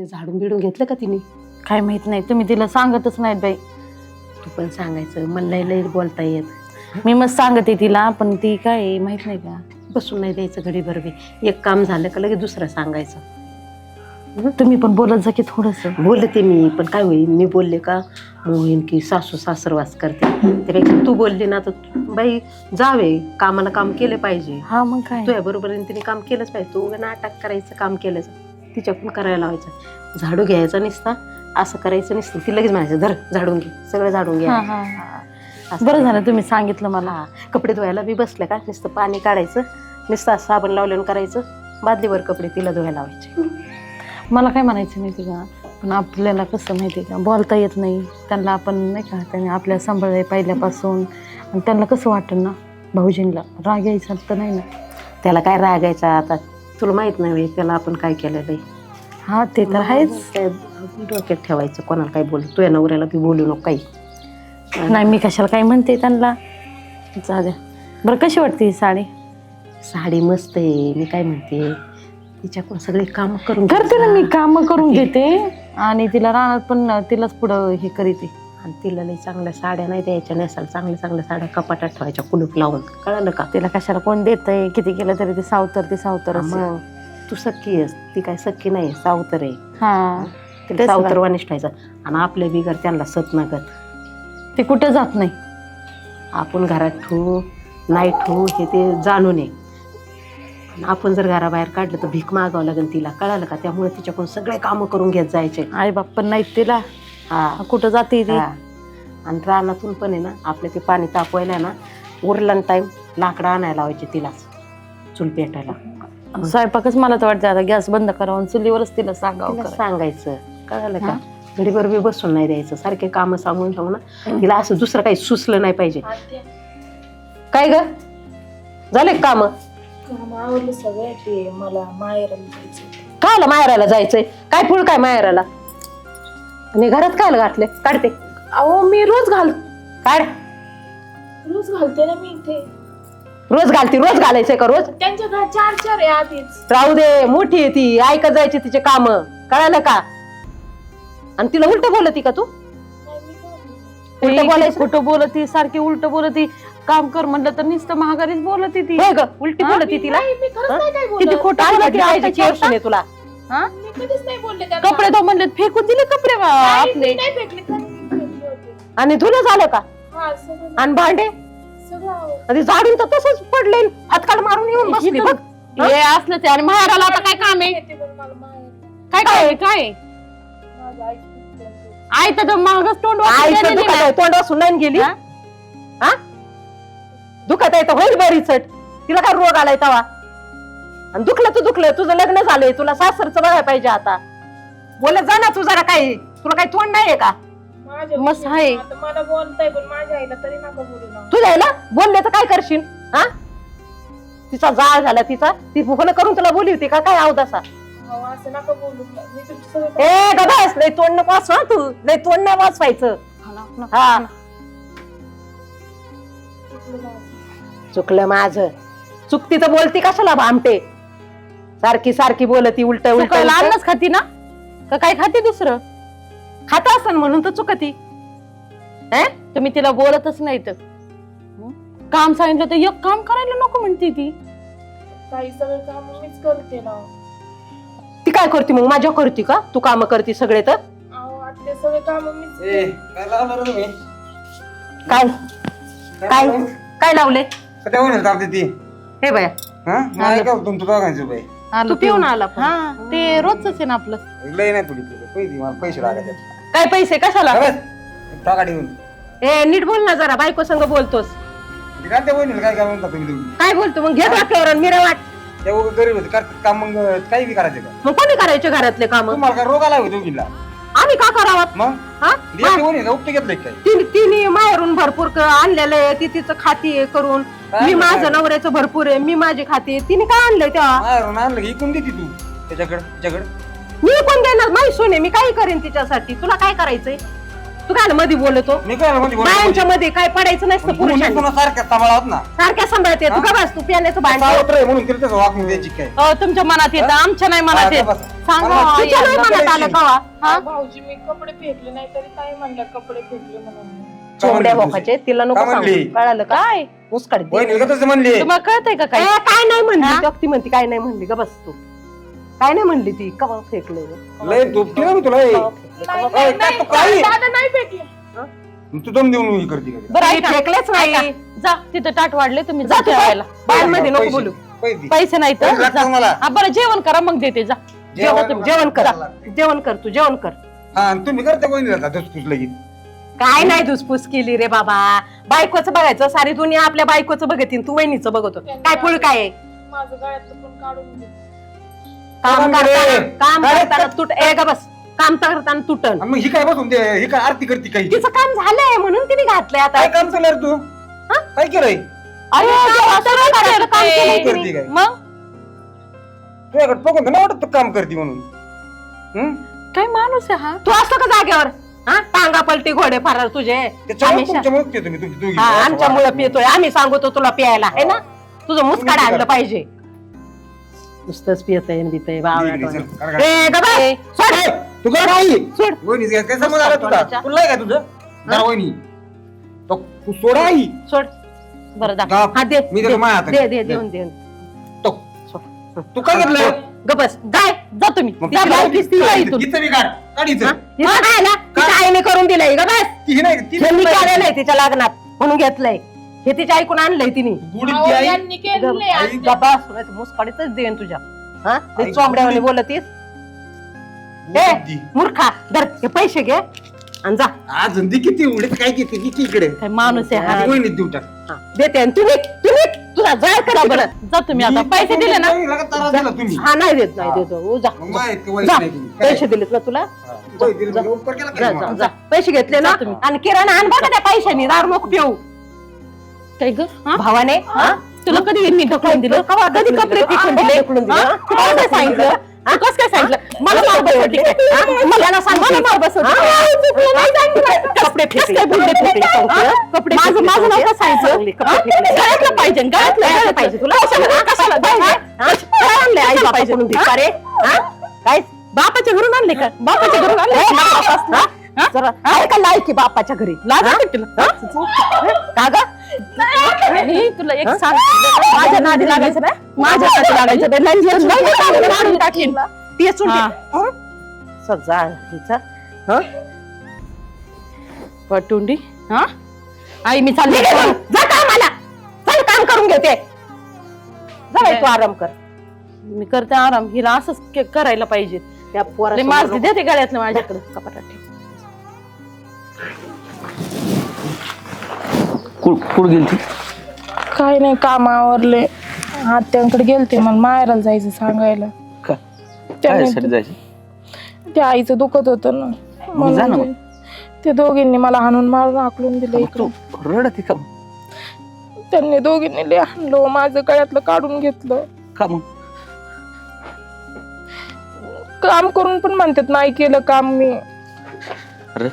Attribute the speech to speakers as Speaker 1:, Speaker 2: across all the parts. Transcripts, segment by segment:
Speaker 1: झाडून बिडून घेतलं का तिने?
Speaker 2: काय माहित नाही, तुम्ही तिला सांगतच नाहीत बाई.
Speaker 1: तू पण सांगायचं, मला लई बोलता येत.
Speaker 2: मी मस्त सांगते तिला, पण ती काय माहित नाही का.
Speaker 1: बसून नाही द्यायचं घडी बरोबर. एक काम झालं का लगेच दुसरं सांगायचं.
Speaker 2: तुम्ही पण बोलत जा की थोडस.
Speaker 1: बोलते मी, पण काय होईल, मी बोलले का होईन की सासू सासरवास करते. त्यापेक्षा तू बोलली ना तर बाई जावे, कामाला काम केले पाहिजे.
Speaker 2: हा मग काय,
Speaker 1: तुझ्या बरोबर तिने काम केलंच पाहिजे. तू नाटक करायचं, काम केलंच तिच्याकडून करायला लावायचं. झाडू घ्यायचा नसता, असं करायचं नसतं. ती लगेच म्हणायचं धर झाडून घे, सगळं झाडून घे.
Speaker 2: बरं झालं तुम्ही सांगितलं मला.
Speaker 1: कपडे धुवायला बी बसले का नुसतं पाणी काढायचं, नुसतं साबण लावल्यानं करायचं, बादलीवर कपडे तिला धुवायला लावायचे.
Speaker 2: मला काय म्हणायचं माहिती का, पण आपल्याला कसं माहिती का, बोलता येत नाही त्यांना. आपण नाही का, त्याने आपल्या सांभाळले पहिल्यापासून, आणि त्यांना कसं वाटेल ना, भाऊजींना राग यायचा तर नाही ना.
Speaker 1: त्याला काय रागायचा आता, तुला माहित नाही त्याला आपण काय केलेलं आहे.
Speaker 2: हा ते तर आहेच.
Speaker 1: डोक्यात ठेवायचं, कोणाला काय बोल, तुझ्या नवऱ्याला बी बोलू नको काही.
Speaker 2: नाही मी कशाला काय म्हणते त्यांना, जा द्या. बरं कशी वाटते ही साडी?
Speaker 1: साडी मस्त आहे. मी काय म्हणते, तिच्याकडून सगळे काम करून
Speaker 2: करते ना मी, काम करून घेते, आणि तिला रानात पण तिलाच पुढं हे करीते.
Speaker 1: आणि तिला लई चांगल्या साड्या नाही द्यायच्या, नेसायला चांगल्या चांगल्या साड्या कपाटात ठेवायच्या कुलूप लावून. कळालं का?
Speaker 2: तिला कशाला कोण देतंय, किती केलं तरी ते सावतर.
Speaker 1: मग तू सख्खी आहेस, ती काय सख्खी नाही, सावतर आहे.
Speaker 2: हा
Speaker 1: तिला सावतर वाणीच ठेवायचं. आणि आपल्या बिगर त्यांना सत नगत,
Speaker 2: ते कुठं जात नाही.
Speaker 1: आपण घरात ठेवू नाही ठेवू हे ते जाणून आहे. आपण जर घराबाहेर काढलं तर भीक मागावं लागेल तिला. कळालं का? त्यामुळे तिच्याकडून सगळे कामं करून घेत जायचे.
Speaker 2: आई बाप पण नाहीत तिला.
Speaker 1: हा
Speaker 2: कुठं जाते ती.
Speaker 1: आणि रानातून पण आहे ना, आपलं ते पाणी तापवायला ना, उरला टाइम लाकडं आणायला लावायचे तिलाच, चूल पेटायला.
Speaker 2: स्वयंपाकच मला तर वाटतं आता गॅस बंद करावं, चुलीवरच तिला सांगावं.
Speaker 1: सांगायचं. कळालं का? घडीभर बी बसून नाही द्यायचं, सारखे काम सांगून सांगू ना तिला. असं दुसरं काही सुचलं नाही पाहिजे. काय ग झाले काम?
Speaker 3: आवडलं सगळं. ते मला माहेराला जायचं.
Speaker 1: कायला माहेराला जायचंय? काय फुल काय माहेराला? आणि घरात कायला घातले? काढते.
Speaker 3: अहो मी रोज
Speaker 1: काढ.
Speaker 3: रोज घालते ना मी इथे.
Speaker 1: रोज घालती? रोज घालायचंय का रोज?
Speaker 3: त्यांच्या घरात 4 आहे आधीच.
Speaker 1: राहू दे, मोठी आहे ती, ऐकत जायची तिचे काम. कळालं का? आणि तिला उलट बोलती का तू?
Speaker 2: उलट बोलायचं? कुठं बोलती, सारखी उलट बोलती. काम कर म्हणलं तर नुसतं महागारीच बोलती ती.
Speaker 1: होय ग, उलटी बोलती तिला.
Speaker 3: मी खरंच नाही काय
Speaker 1: किती
Speaker 3: बोलत.
Speaker 1: खोटं बोलती, ऐकायची वर्षण आहे तुला.
Speaker 3: मी कधीच नाही बोलले त्यांना.
Speaker 2: कपडे तो म्हणले फेकून दिले कपडे
Speaker 3: नाही,
Speaker 2: आपले.
Speaker 3: मी नाही फेकले, त्यांनी फेकले होते.
Speaker 1: आणि धुणं झालं का?
Speaker 3: हा सगळं
Speaker 1: आणि भांडे
Speaker 3: सगळं आवडलं.
Speaker 1: आणि झाडून तर तसंच पडले, हातकाल मारून येऊन बसली बघ.
Speaker 2: हे असलं ते. आणि माहेराला आता काय काम आहे?
Speaker 3: येते पण मला माहेर.
Speaker 2: काय
Speaker 3: माझं आई खूप बोलते.
Speaker 2: आई तर महागच तोंड
Speaker 1: आईचं दुखत आहे, तोंड वासून नाही गेली. हा दुखत आहे तर होईल बरी चट. तिला काय रोग आलाय तवा? आणि दुखलं तर दुखलं, तुझं लग्न झालंय, तुला सासरचं बघायला पाहिजे आता. बोलत जा ना तू जरा. काही तुला काही तोंड नाहीये का?
Speaker 3: माझ्या
Speaker 2: मस्त
Speaker 3: बहिणीला
Speaker 2: आहे.
Speaker 3: आता मला बोलताय, पण माझ्या आईला तरी नका बोलू ना.
Speaker 1: तुझ्या आईला बोलले तर काय करशील? हा तिचा जाळ झाला तिचा, ती फुकणं करून तुला बोली होती का काय अवदासा?
Speaker 3: अहो, असं नका बोलू. मी तुमची सगळं
Speaker 1: ए गबास, लय तोंड नको वाचवा तू, लय तोंड नाही वाचवायचं. हा चुकलं माझं. चुकती तर बोलती कशाला भामटे? सारखी सारखी बोलती उलट उलट.
Speaker 2: अन्नच खाती ना का काय खाती दुसरं?
Speaker 1: खात असन म्हणून तर चुकती.
Speaker 2: तुम्ही तिला बोलतच नाही तर. काम सांगितलं तर एक काम करायला नको म्हणते ती.
Speaker 3: काही सगळं काम मीच करते ना.
Speaker 1: ती काय करते मग? माझ्या करते का? तू काम करते सगळे तर?
Speaker 3: अहो आता सगळे काम मीच.
Speaker 4: काय लावलं रे तुम्ही?
Speaker 1: काय काय काय लावले?
Speaker 4: कधी होईल तापते ती?
Speaker 1: हे बाया,
Speaker 4: हा नाही का तुमचं दोघांचं बाई?
Speaker 1: तू पिऊन आला पण.
Speaker 2: हा ते रोजच आहे ना आपलं.
Speaker 4: लय नाही थोडी पैसे मला पैसे लागायचे.
Speaker 1: काय पैसे कशाला?
Speaker 4: टाका देऊन
Speaker 1: ए नीट बोल ना जरा, बायको संग बोलतोस.
Speaker 4: काय ते होईल काय काय म्हणता तुम्ही तुम्ही?
Speaker 1: काय बोलतो मग? घे डोक्यावर मिरा वाट.
Speaker 4: ते गरीब होते करतात काम, मग काही बी करायचे का?
Speaker 1: मग कोणी करायचे घरातले काम?
Speaker 4: तुम्हाला काय रोग आला होतो किल्ला?
Speaker 1: आम्ही का करावात?
Speaker 4: मग
Speaker 1: हा?
Speaker 4: उपयोग घेतलंय काय?
Speaker 1: तिने माहेरून भरपूर आणलेलं आहे, ती तिचं खाती करून. मी माझं नवऱ्याचं भरपूर आहे, मी माझी खाती. तिने काय आणलंय तेव्हा?
Speaker 4: मारून आणलं की इकून देते तू त्याच्याकडे.
Speaker 1: मी कोण देणार? माझी सून आहे, मी काही करेन तिच्यासाठी. तुला काय करायचंय? तू काय मध्ये बोलतो
Speaker 4: मी काय म्हणजे
Speaker 1: बायांच्या मध्ये काय पडायचं नसतं पुरुषांनी
Speaker 4: पुन्हा सारख्या सांभाळात ना
Speaker 1: सारख्या सांभाळते तू का बस तू पिण्याचं भांड
Speaker 4: सावत्र आहे म्हणून तिला तसं वागणूक द्यायची काय
Speaker 2: हो तुमच्या मनात येतं आमच्या नाही मनात येत सांगा हो, आई,
Speaker 1: तुझ्या नाही
Speaker 2: आई.
Speaker 1: मनात आलं कवा हा
Speaker 3: भाऊजी मी कपडे फेकले नाही तरी ताई म्हणल्या कपडे फेकले म्हणून
Speaker 1: चोंबड्या बोकाचे तिला नको
Speaker 4: का
Speaker 1: सांगू
Speaker 4: म्हणली?
Speaker 1: कळालं काय मुस्काड
Speaker 4: वहिनी का तसं म्हणली
Speaker 2: तुम्हाला कळतंय का काय
Speaker 1: काय नाही म्हणली ती म्हणती काय नाही म्हणली ग बस तू काय नाही म्हणली ती कवा फेकलं
Speaker 4: लय दुपटी ना मी तुला ए. ए, काय तू काही
Speaker 3: दादा नाही फेकले
Speaker 4: तू दम देऊन हे करते का
Speaker 2: बरं
Speaker 1: मी
Speaker 2: ऐका.
Speaker 1: फेकलेच नाही
Speaker 2: ऐका. जा तिथं ताट वाढले तुम्ही
Speaker 1: जा
Speaker 2: जा
Speaker 1: तू
Speaker 2: जेवायला
Speaker 1: बायांमध्ये नको
Speaker 4: पैसे-
Speaker 1: बोलू
Speaker 4: पैसे दे.
Speaker 2: पैसे नाही तर
Speaker 4: पैसे लागतात
Speaker 2: जा.
Speaker 4: मला.
Speaker 2: हा, बरं जेवण करा मग देते जा
Speaker 1: जेवण कर जेवण कर तू जेवण कर
Speaker 4: हा आणि तुम्ही करता कोणी जाता धुसफूस लगेच
Speaker 1: काय नाही धुसफूस केली रे बाबा बायकोचं बघायचं सारी दुनिया आपल्या बायकोचं बघतीन तू वहिनीचं बघतो काय पुळ काय आहे?
Speaker 3: माझं गळ्यातलं पण काढून दे
Speaker 1: काम
Speaker 4: रे.
Speaker 1: करताना काम
Speaker 4: काय
Speaker 1: करताना तुट ए ग बस काम करताना तुटन
Speaker 4: आणि मग ही काय बसून दे ही काय आरती करते काही
Speaker 1: तिचं काम झालंय म्हणून तिने घातलंय आता
Speaker 4: काय काम चालणार तू काय केलंय
Speaker 1: अरे, काम सगळं करायचं, काम केलंय
Speaker 4: करते
Speaker 1: तिने.
Speaker 4: काय
Speaker 2: मग
Speaker 4: तुझ्याकडे बघून तर नाही वाटत तू काम करते म्हणून हं?
Speaker 2: काय माणूस आहे हा
Speaker 1: तू असतो का जागेवर हा टांगा पलटी घोडे फार तुझे
Speaker 4: त्याच्यामुळे
Speaker 1: हमेशा.
Speaker 4: तुमच्यामुळे पितो मी तुम्ही दोघी.
Speaker 1: हा आमच्यामुळे पितोय आम्ही सांगतो तुला प्यायला आहे ना तुझं मुस्काड आणलं पाहिजे नुसतंच पियतय बितय
Speaker 4: इकडे चल, कर, कर.
Speaker 1: ए ग बाई, सोड.
Speaker 4: ए, तू काय नाही
Speaker 1: सोड.
Speaker 4: वहिनीच घ्या काय समज आला तुला
Speaker 1: तोंडाच्या.
Speaker 4: तुला आहे का तुझं जरा वहिनी तो तू सोडा आई
Speaker 1: सोड
Speaker 2: बरं दाखव
Speaker 4: दाब.
Speaker 1: हा दे
Speaker 4: मी
Speaker 1: दे
Speaker 4: देतो माझ्या हातात.
Speaker 1: दे दे देऊन दे
Speaker 4: तो. तू काय घेतलं
Speaker 1: ग बस काय
Speaker 2: जा तुम्ही
Speaker 4: मग
Speaker 2: जा
Speaker 4: ती
Speaker 2: बाहेर
Speaker 4: काय-
Speaker 2: दिसती का इथून
Speaker 4: हिचं बी काढ काढ हिचं.
Speaker 1: हिचं काय ना तिच्या आईने करून दिलंय ग बस
Speaker 4: ती ही नाही ती
Speaker 1: त्यांनी केलेलंय तिच्या लग्नात म्हणून घेतलंय हे तिच्या ऐकून आणलंय तिने
Speaker 4: गुढीत
Speaker 3: अहो,
Speaker 4: ती आई
Speaker 3: यांनी केले
Speaker 4: आई
Speaker 1: मुसकाडीतच देईन तुझ्या हा ते
Speaker 4: आई,
Speaker 1: चोंबड्यावानी बोलतीस
Speaker 4: गुढीत ती.
Speaker 1: मूर्खा धर हे पैसे घे आणि जा
Speaker 4: आज दी किती उडीत काय किती किती इकडे
Speaker 2: काय माणूस आहे हा
Speaker 4: वहिनीत देऊ टाक
Speaker 1: हा, देते आणि तुम्ही तुझा जाळ करा बरं
Speaker 2: जा तुम्ही आता पैसे दिले ना
Speaker 4: लगा त्रास दिला तुम्ही
Speaker 1: हा नाही देत नाही देतो हो, जा
Speaker 4: मग माहित की
Speaker 1: जा.
Speaker 4: वहिनी नाही तुम्ही. काय?
Speaker 1: पैसे दिलेत ना तुला
Speaker 4: हा. पैसे दिले म्हणजे उपकार केला
Speaker 1: जा
Speaker 4: काय
Speaker 1: जा
Speaker 4: मग?
Speaker 1: जा पैसे घेतले ना
Speaker 2: जा तुम्ही.
Speaker 1: आणि किराणा आण बघा त्या पैशानी दारू नको पिऊ
Speaker 2: काय ग हा?
Speaker 1: भावाने हा?
Speaker 2: तुला कधी मी ढकलून दिलं
Speaker 1: कधी कपडे फेकून दिले
Speaker 2: हा? तू कसं काय सांगितलं तू कसं काय सांगितलं मला मार बसवती काय? हा?
Speaker 1: मला सांग
Speaker 2: मला मार बसवती काय?
Speaker 1: कपडे
Speaker 2: कसं काय बोलले तुम्ही? हा?
Speaker 1: कपडे
Speaker 2: माझं माझं नाव कसं सांगायचं? हा? गळ्यातलं पाहिजे गळ्यातलं
Speaker 1: पाहिजे तुला
Speaker 2: कशाला
Speaker 1: काय आणले आई बापाकडून भिकारे काय
Speaker 2: बापाच्या घरून आणले का बापाच्या घरून आणले का? बाप असला? हा?
Speaker 1: जरा आहे का लायकी बापाच्या घरी
Speaker 2: लाज वाटते तुला हा?
Speaker 1: का ग
Speaker 2: आणि तुला एक सांग माझ्या नादी लागायचं नाही माझ्या नादी लागायचं नाही लंच मारून टाकीन
Speaker 1: ती सुट
Speaker 2: हा.
Speaker 1: सजा हिचा हा
Speaker 2: पटुंडी हा आई मी चालले
Speaker 1: जा कामाला चल काम करून घेते जा बाई, तू आराम कर
Speaker 2: मी करते आराम हिला असंच करायला पाहिजे
Speaker 1: त्या पोरा
Speaker 2: माझ देते गळ्यातलं माझ्याकडे कपाटात ठेव
Speaker 5: कुठं गेली ती
Speaker 3: काय नाही काम आवरले आत्यांकडे गेलते मला माहेराला जायचं सांगायला
Speaker 5: का
Speaker 3: त्यांनी
Speaker 5: काय जायचं
Speaker 3: त्या आईचं दुखत होतं ना
Speaker 5: मग जा ना
Speaker 3: म्हणून ते दोघींनी मला हाणून मारून हाकलून दिलं
Speaker 5: तू
Speaker 3: इकडे
Speaker 5: रडत का
Speaker 3: त्यांनी दोघींनी लय हाणलं माझं गळ्यातलं काढून घेतलं
Speaker 5: का मग
Speaker 3: काम करून पण म्हणतात नाही केलं काम मी
Speaker 5: अरे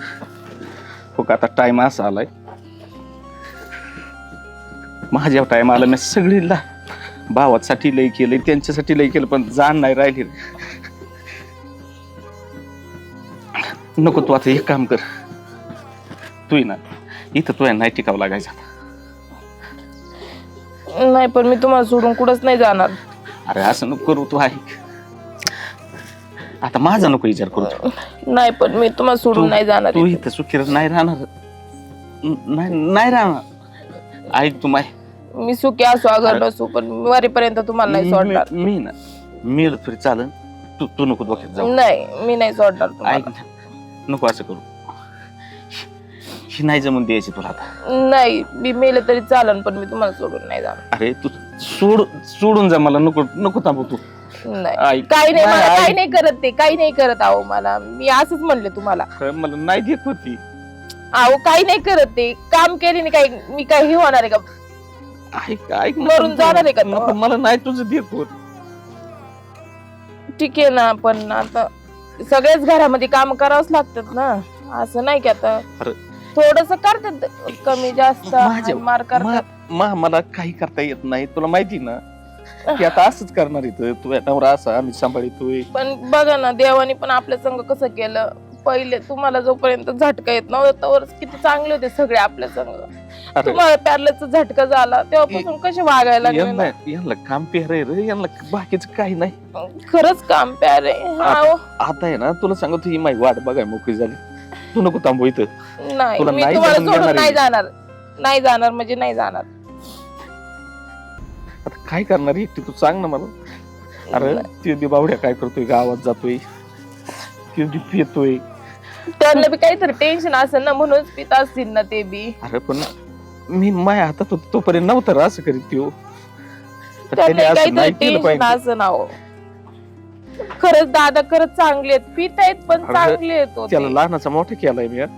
Speaker 5: हो का आता टाइम असा आलाय माझ्या टाइम आला मी सगळीला भावासाठी लय केलंय त्यांच्यासाठी लय केलं पण जाण नाही राहिली नको तू आता एक काम कर तू ना इथं तू नाही टिकावं लागायचं
Speaker 3: नाही पण मी तुम्हाला सोडून कुठंच नाही जाणार
Speaker 5: अरे असं नको करू तू ऐक आता माझा नको विचार करू तू.
Speaker 3: नाही पण मी तुम्हाला सोडून नाही जाणार
Speaker 5: तू इथं सुखी नाही राहणार नाही राहणार ऐक तू माय
Speaker 3: मी सुखी असू अगर नसू पण वारीपर्यंत तुम्हाला नाही सोडणार
Speaker 5: मी ना मिळत तरी चालन तू तू नको डोक्यात जाऊ
Speaker 3: नाही मी नाही सोडणार
Speaker 5: ऐक
Speaker 3: तुम्हाला
Speaker 5: ना नको असं करू ही नाही जमून द्यायची तुला आता
Speaker 3: नाही मी मेले तरी चालन पण मी तुम्हाला सोडून नाही जाणार
Speaker 5: अरे तू सोडून जा मला नको नको थांबू तू
Speaker 3: नाही
Speaker 5: ऐक.
Speaker 3: काही नाही
Speaker 5: नाही,
Speaker 3: मला
Speaker 5: ऐक.
Speaker 3: काही नाही करत ते काही नाही करत आहो मला मी असंच म्हणले तुम्हाला
Speaker 5: खरं मला नाही देत होती
Speaker 3: आहो काही नाही करत ते काम केले नाही काही मी काही होणार आहे का
Speaker 5: ऐक ऐक ना,
Speaker 3: मरून जाणार आहे का
Speaker 5: नको,
Speaker 3: तो?
Speaker 5: मला नाही तुझं देत होत
Speaker 3: ठीक आहे ना पण आता सगळ्याच घरामध्ये काम करावंच लागतात ना असं नाही की आता
Speaker 5: अरे
Speaker 3: थोडस करतात कमी जास्त
Speaker 5: माझ्या-
Speaker 3: मार करतात
Speaker 5: मला काही करता येत नाही तुला माहिती ना की आता असंच करणार इथं तू नवरा असा आम्ही सांभाळतोय.
Speaker 3: पण बघा ना देवानी पण आपल्या संग कसं केलं. पहिले तुम्हाला जोपर्यंत झटका येत नव्हता तोवर किती चांगले होते सगळे आपल्या संग.
Speaker 5: अरे
Speaker 3: तुम्हाला पॅरलेसचा झटका झाला तेव्हापासून कसे वागायला लागले ना.
Speaker 5: यांना काम पेर रे यांना बाकीच काही नाही.
Speaker 3: खरंच काम प्यार आहे. हा, हो.
Speaker 5: आता आहे ना तुला सांगतो ही माझी वाट बघाय मोकळी झाली. तू नको थांबू इथं.
Speaker 3: नाही
Speaker 5: तुला
Speaker 3: मी
Speaker 5: नाही
Speaker 3: तुम्हाला
Speaker 5: जाणून
Speaker 3: सोडून
Speaker 5: देणार
Speaker 3: नाही
Speaker 5: आहे.
Speaker 3: जाणार. नाही जाणार म्हणजे नाही जाणार.
Speaker 5: आता काय करणार एकटी तू सांग ना मला. अरे ते बी बावड्या काय करतोय गावात जातोय ते बी पितोय.
Speaker 3: त्यांना बी काहीतरी टेन्शन असेल ना म्हणूनच पित असतील ना ते बी.
Speaker 5: अरे पण मी माझ्या हातात होतो तोपर्यंत नव्हतं रे असं करीत त्यो. तर त्याने
Speaker 3: त्यांना
Speaker 5: असं
Speaker 3: काहीतरी
Speaker 5: नाही केलं
Speaker 3: टेन्शन
Speaker 5: पाहिजे.
Speaker 3: असं ना हो. खरंच दादा खरंच चांगले आहेत पित आहेत पण
Speaker 5: अरे,
Speaker 3: चांगले आहेत हो
Speaker 5: त्याला
Speaker 3: ते.
Speaker 5: लहानाचा मोठा केलाय मी यार.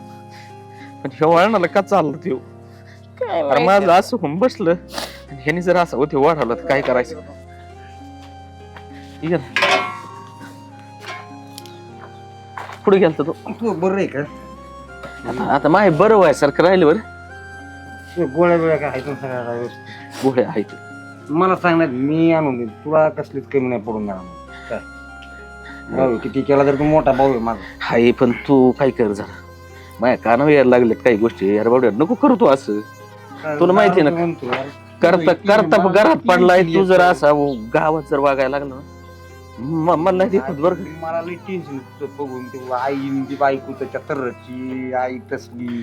Speaker 5: पण ह्या वळणाला का चाललं त्यो.
Speaker 3: काय
Speaker 5: अरे
Speaker 3: माहिती.
Speaker 5: माझं असं होऊन बसलं आणि ह्यानी जर असं होते वाढवलं तर काय करायचं. ये ना. पुढे गेलता तो.
Speaker 4: तू बरं आहे का?
Speaker 5: आता माय बरं व्हायसारखं राहिलं बरं.
Speaker 4: तुझ्या गोळ्या बिळ्या काय आहेत ना सगळ्या व्यवस्थित?
Speaker 5: गोळे आहेत.
Speaker 4: मला सांगण्यात मी आणून देईन तुला कसलीच कमी नाही पडून जाणार मग. काय भाऊ किती केला तर तू मोठा भाऊ आहे माझा.
Speaker 5: हाय पण तू काय कर जरा माझ्या कानावर यायला लागलेत काही गोष्टी यार बावड्या नको करू तू असं. तुला माहिती आहे ना,
Speaker 4: म्हणतो यार.
Speaker 5: करता करता घरात पडलाय तू जर असा गावात जर वागायला लागला ना मला नाही देखत बरं का.
Speaker 4: मला लई टेन्शन बघून ते आई ती बायको त्याच्या तरची आई तसली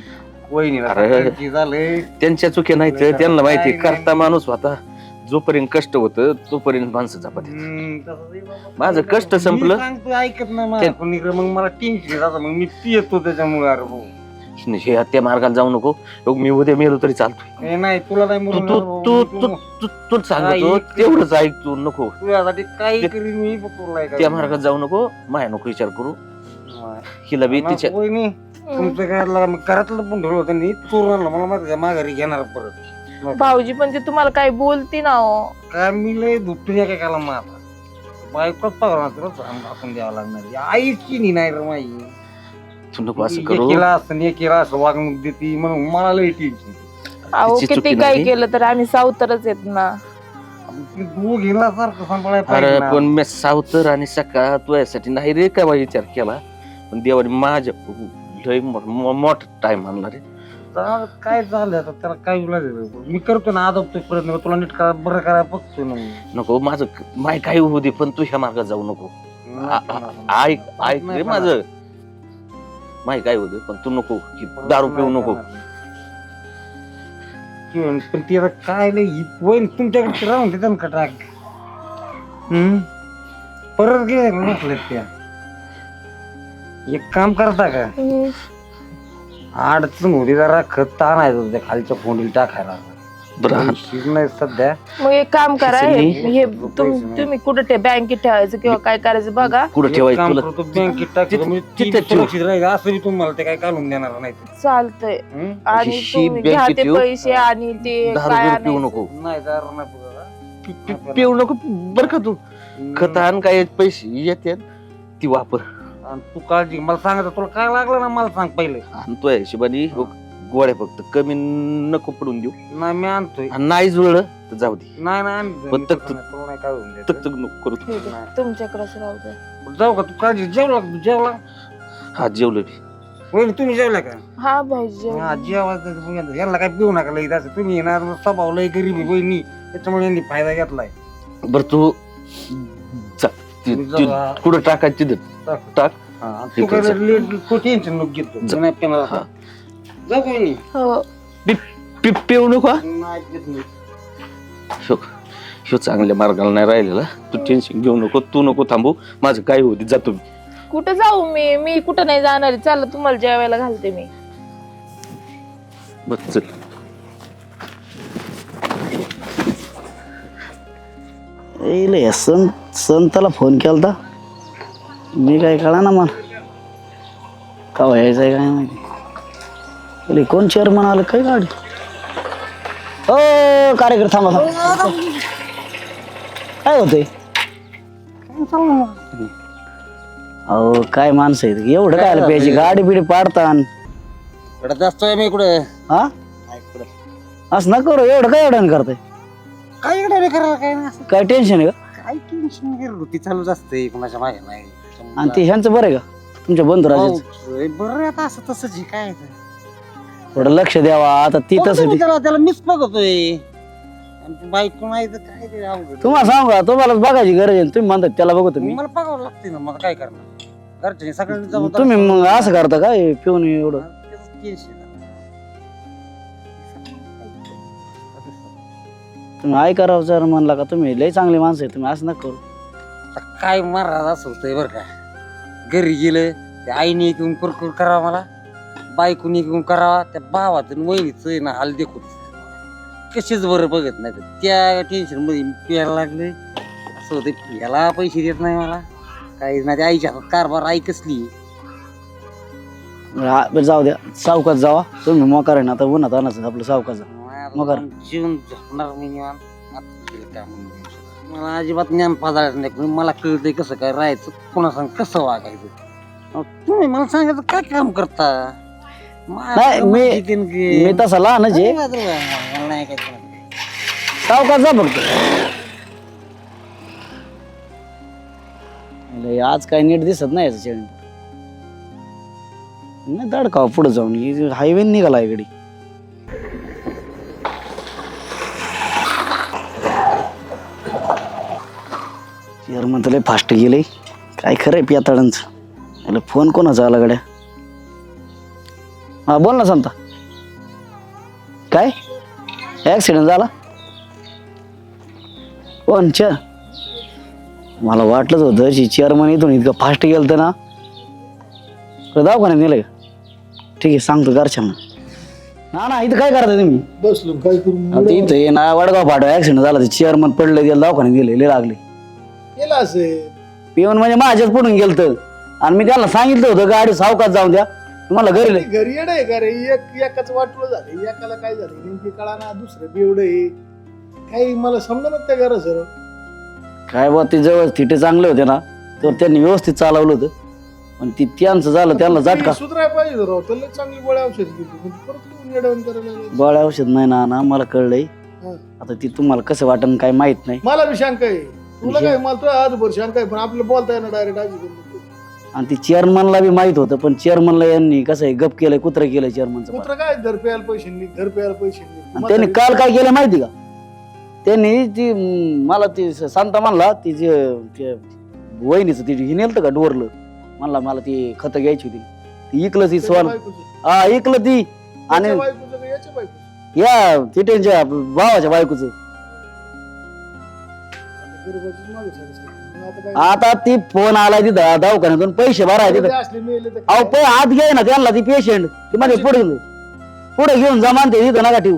Speaker 4: वहिनीला
Speaker 5: अरे.
Speaker 4: तरची झालंय.
Speaker 5: त्यांच्या चुकी नाही तर त्यांना माहिती करता माणूस होता जोपर्यंत कष्ट होतं तोपर्यंत माणसं जपत आहेत.
Speaker 4: तसंच आहे बाबा.
Speaker 5: माझं कष्ट संपलं.
Speaker 4: मी सांगतो ऐकत नाही मला पण इकडे मग मला टेन्शन येतं मग मी पियतो त्याच्यामुळे अरे भाऊ.
Speaker 5: हे त्या मार्गाला जाऊ नको योग मी उद्या मेलो तरी चालतोय.
Speaker 4: हे नाही तुला नाही
Speaker 5: तू
Speaker 4: म्हणून
Speaker 5: तू
Speaker 4: भाऊ.
Speaker 5: तू
Speaker 4: तू-
Speaker 5: तू तू तू सांगतो
Speaker 4: ऐक.
Speaker 5: तेवढंच ऐक तू नको
Speaker 4: तुझ्यासाठी काही करीन मी पण तुला नाही
Speaker 5: त्या
Speaker 4: करणार.
Speaker 5: मार्गात जाऊ नको माया नको विचार करू
Speaker 4: नाही.
Speaker 5: हिला बी
Speaker 4: मला
Speaker 5: तिच्या
Speaker 4: वहिनी, तुमचं काय लागलं घरातलं पण ठेवलं होतं नी चोरून आणलं मला माहिती माघारी घेणार परत.
Speaker 3: भाऊजी पण ते तुम्हाला काय बोलते ना हो.
Speaker 4: काय मी लय दुपट्या काय काला माझा बायकोच पगार आपण द्यावं लागणार आईची नाही रे माई.
Speaker 5: तू नको असं करू
Speaker 4: केला असं नाही केला असं वागणूक देते म्हणून मला लय टेन्शन.
Speaker 3: अहो
Speaker 5: तिची चुकी
Speaker 3: किती काही
Speaker 5: नाही.
Speaker 3: केलं तर आम्ही सावतरच येत ना.
Speaker 4: तू गेला सारखं सांभाळायला
Speaker 5: अरे
Speaker 4: पाहिजे ना.
Speaker 5: पण मी सावतर आणि सकाळ तू यासाठी नाही रे काय विचार केला पण देवाने माझ्या लय मोठा टाइम आणला रे.
Speaker 4: आता काय झालं आता त्याला काय इलाज आहे? मी करतो ना आदबतोय प्रयत्न तुला नीट करा बरं करायला बघतोय ना मी.
Speaker 5: नको माझं माय काय होऊ दे पण तू ह्या मार्गात जाऊ नको. ऐक ऐक रे माझं माय काय होऊ दे पण तू नको ही दारू पिऊ नको.
Speaker 4: पण ती आता काय लय ही वहीन तुमच्याकडे राहून देतात ना कटाक. परत गे म्हटलं त्या एक काम करता का अडचण होती जरा खत आणायचं त्या खालच्या फोंडीला टाकायला.
Speaker 5: बरं
Speaker 4: नाही सध्या
Speaker 3: मग एक काम करा
Speaker 5: पैसे
Speaker 3: हे तुम्ही कुठे बँकेत ठेवायचं किंवा काय करायचं बघा.
Speaker 5: कुठं ठेवायचं
Speaker 4: काम
Speaker 5: तुला
Speaker 4: करतो बँकेत टाकतो म्हणजे ती
Speaker 5: तिथं ठेव.
Speaker 4: सुरक्षित राहील असं बी तुम्हाला ते काय काढून देणार नाही ते.
Speaker 3: चालतंय
Speaker 4: हं?
Speaker 3: आणि
Speaker 5: ही
Speaker 3: तुम्ही घ्या
Speaker 5: बँकेत
Speaker 3: ते
Speaker 5: ठेव.
Speaker 3: पैसे आणि ते
Speaker 5: दारू
Speaker 3: काय
Speaker 5: बिरू पिऊ
Speaker 3: आणायचं.
Speaker 5: नको
Speaker 4: नाही दारू नाही पुरवला.
Speaker 5: पिऊ नको बर का तू खत आण काय पैसे येते ती वापर
Speaker 4: आणि तू काळजी घे. मला सांगायचं तुला काय लागलं ना मला सांग पहिले.
Speaker 5: आणतो हिशोबाने गोळ्या फक्त कमी नको पडून देऊ
Speaker 4: नाही मी आणतोय.
Speaker 5: आणि नाही जुळलं तर जाऊ दे.
Speaker 4: नाही नाही आणतोय.
Speaker 5: पण
Speaker 4: मी
Speaker 5: तक-
Speaker 4: तसं नाही, तुला नाही काय होऊन
Speaker 5: तक
Speaker 4: द्यायचं.
Speaker 5: तक नको करू.
Speaker 3: ठीक आहे, तुमच्याकडेच राहू द्या.
Speaker 4: जाऊ का तू काळजी जेवला का? तू जेवला
Speaker 5: हा जेवलं मी.
Speaker 4: वहिनी तुम्ही जेवला का?
Speaker 3: हा भाऊजी
Speaker 4: हा जेवायचं यांना काय पिऊ नका लई असं तुम्ही येणार स्वभाव लई गरीबी वहिनी त्याच्यामुळे यांनी फायदा घेतलाय.
Speaker 5: बर तू जा
Speaker 4: तुम्ही जाऊ.
Speaker 5: कुठं टाकायची तिथं टाक.
Speaker 4: हा, तू काय लेट तू टेन्शन नको घेतो.
Speaker 5: जा.
Speaker 4: तू नाही पिणार
Speaker 5: हा.
Speaker 4: आता. जाऊ का वहिनी?
Speaker 3: हो
Speaker 5: पिऊ नको हा.
Speaker 4: नाही घेत मी.
Speaker 5: ह्यो चांगल्या मार्गाला नाही राहिलेला तू टेन्शन घेऊ नको तू नको थांबू माझं काय होती जातो मी.
Speaker 3: कुठं जाऊ मी कुठं नाही जाणार आहे. चला तुम्हाला जेवायला घालते मी.
Speaker 5: बस चल.
Speaker 6: येईल संताला फोन केला होता मी काय कळा ना मला का व्हायचंय काय माहिती. अरे कोण चेअरमन आलं काय गाडी हो कार्यकर्ता थांबा थांबा. काय होतंय अहो काय माणसं आहेत एवढं काय प्यायची गाडी बिडी पाडतान
Speaker 4: कडत असतोय मी इकडे
Speaker 6: हा असं ना करू एवढं काय एवढं करताय
Speaker 4: काय इकडे करायला काय नाही असं
Speaker 6: काय टेन्शन आहे का
Speaker 4: काय टेन्शन घेऊ ती चालूच असते कुणाच्या मागे नाही
Speaker 6: आणि ते ह्यांचं बरं आहे का तुमच्या बंधुराजाचं
Speaker 4: बरं आहे आता असं तसंच आहे, काय आहे ते.
Speaker 6: थोडं लक्ष द्यावा आता ती तसं ती-
Speaker 4: त्याला मिस बघतोय आणि बायको नाही तर काय ते अवघड.
Speaker 6: तुम्हाला सांगू का तुम्हाला बघायची गरज आहे तुम्ही म्हणतात त्याला बघू तुम्ही
Speaker 4: मला बघावं लागते ना मग काय करणार घरचे सगळ्यांनी जबाबदार
Speaker 6: तुम्ही मग असं करता काय पिऊन एवढं
Speaker 4: त्याचं टेन्शन आहे.
Speaker 6: तुम्ही ऐका राव जर म्हणला का तुम्ही लय चांगली माणसं आहे तुम्ही असं नका करू
Speaker 4: आता काय महाराज असं होतंय बरं का घरी गेलं त्या आईने घेऊन कुरकुर करावा मला बायकोनी घेऊन करावा त्या भावातून वहिनीचं ना हाल देखून कशीच बरं बघत नाही तर त्या टेन्शन मध्ये मी प्यायला लागले असं होतं याला पैसे देत नाही मला काही नाही त्या आईच्या हातात कारभार आई कसली
Speaker 6: बरं जाऊ द्या सावकाश जावा तुम्ही मोकार आहे ना आता उन्हात आणायचं आपलं सावकाश जा. मग कर.
Speaker 4: जीवन झोपणार मी निवांत. आता गेलं काय म्हणून. मला अजिबात ज्ञान पाजायचं नाही मला कळतंय कसं काय राहायचं कोणासंग कसं वागायचं अहो, तुम्ही मला सांगायचं काय काम करता
Speaker 6: नाही, मी तसा लहानच आहे
Speaker 4: नाही काय करत.
Speaker 6: सावकाश जा फक्त लय आज काय नीट दिसत नाही याचं चेहरा नाही दडकाव पुढे जाऊन हायवे निघाला इकडे चेअरमन तर लय फास्ट गेले काय खरंय पियाताडांचं याला फोन कोणाचा आला गड्या हा बोल ना सांगता काय ऍक्सिडेंट झाला कोणच्या मला वाटलंच होतं चेअरमन इथून इतकं फास्ट गेलं तर ना दवाखान्यात नेलं का ठीक आहे सांगतो घरच्यांना ना इथं काय करता तुम्ही
Speaker 7: बसलो काय करू
Speaker 6: आता इथं ये ना वडगाव फाटो ऍक्सिडेंट झाला चेअरमन पडले गेलं दवाखान्यात गेले लय लागले
Speaker 7: केला असेल
Speaker 6: पिऊन म्हणजे माझ्याच पडून गेलं आणि मी त्यांना सांगितलं होतं गाडी सावकाश जाऊन द्या तुम्हाला घरी लय-
Speaker 7: घरी येड आहे का रे एकाच वाटलं झालं एकाला काय झालं नेमकी कळा ना दुसरं बेवड आहे काही मला समजा त्या घरा सर
Speaker 6: काय बा ते जवळ तिथे चांगले होते ना तर त्यांनी व्यवस्थित चालवलं होतं पण ती त्यांचं झालं त्यांना झटका
Speaker 7: सुधराय पाहिजे राव त्याला चांगली गोळ्या औषध घेतली पण परत तू येडवण करायला लागला.
Speaker 6: गोळ्या औषध नाही ना मला कळलंय
Speaker 7: हा.
Speaker 6: आता ती तुम्हाला कसं वाटन काय माहित नाही
Speaker 7: मला बी शंका आहे तुला काय मला तुला आजभर शंका आहे पण आपल्याला बोलता येणार डायरेक्ट आजी
Speaker 6: आणि ती चेअरमनला बी माहित होतं पण चेअरमनला यांनी कसं आहे गप केलंय कुत्र केलंय चेअरमनचं
Speaker 7: कुत्र काय धर प्यायला पैसे नाही धर प्यायला पैसे
Speaker 6: आणि त्यांनी काल काय केलं माहिती का त्यांनी ती मला ती सांगता म्हणला ती जे वहिनीचं ती हे नेलतं का डोरलं म्हणला मला ती खतं घ्यायची होती ती इकलं ती स्वान हा इकलं ती आणि
Speaker 7: याच्या बायको
Speaker 6: या ती त्यांच्या भावाच्या बायकोचं
Speaker 7: गरीबाचीच मागे साडेसाती. मग आता काय
Speaker 6: आता ती फोन आलाय तिथं दवाखान्यातून पैसे भराय तिथं
Speaker 7: ते असले मेले तर
Speaker 6: अहो
Speaker 7: काय?
Speaker 6: आत घे ना त्यांना ती पेशंट ती मध्ये पुढे घेऊन जा मानते तिथं नका ठेवू